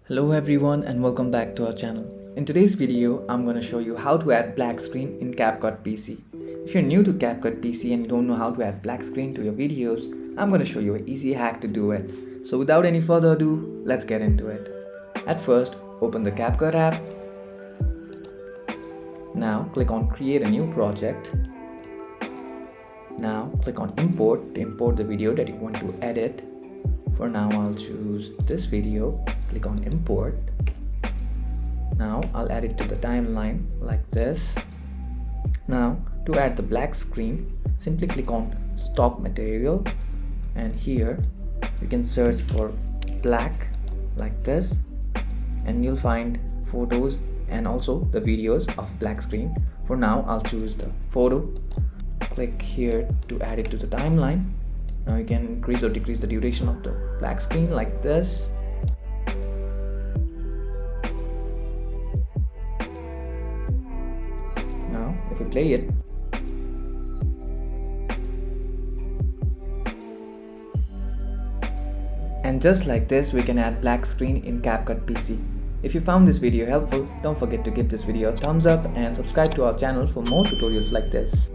Hello everyone and welcome back to our channel. In today's video, I'm going to show you how to add black screen in CapCut PC. If you're new to CapCut PC and you don't know how to add black screen to your videos, I'm going to show you an easy hack to do it. So without any further ado, let's get into it. At first, open the CapCut app. Now click on create a new project. Now click on import to import the video that you want to edit. For now, I'll choose this video, click on import. Now I'll add it to the timeline like this. Now to add the black screen, simply click on stock material, and here you can search for black like this, and you'll find photos and also the videos of black screen. For now, I'll choose the photo. Click here to add it to the timeline. Now you can increase or decrease the duration of the black screen like this. Now if we play it, and just like this we can add black screen in CapCut PC. If you found this video helpful, don't forget to give this video a thumbs up and subscribe to our channel for more tutorials like this.